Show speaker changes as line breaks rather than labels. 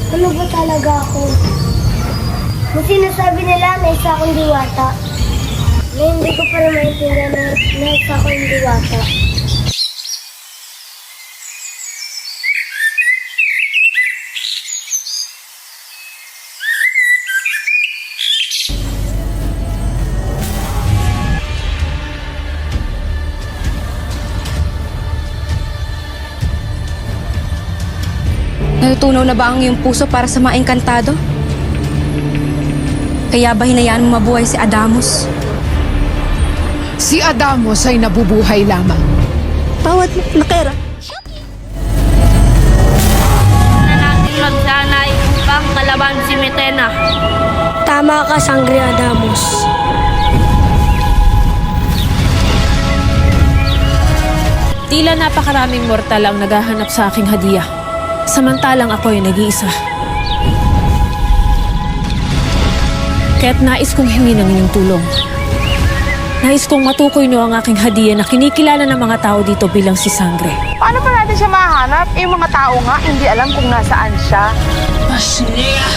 Ano ba talaga ako? Kung sinasabi nila na isa akong diwata, na hindi ko pa rin maintindihan na isa akong diwata.
Natutunaw na ba ang iyong puso para sa mga engkantado? Kaya ba hinayaan mo mabuhay si Adamos?
Si Adamos ay nabubuhay lamang.
Bawat nakera.
Na natin magsanay upang kalaban si Metena.
Tama ka, Sangre Adamos.
Tila napakaraming mortal ang naghahanap sa aking hadiah. Samantalang ako'y nag-iisa. Kaya't nais kong hingin ang inyong tulong. Nais kong matukoy niyo ang aking hadiah na kinikilala ng mga tao dito bilang si Sangre.
Paano pa natin siya mahanap? Yung mga tao nga, hindi alam kung nasaan siya.
Pasniya!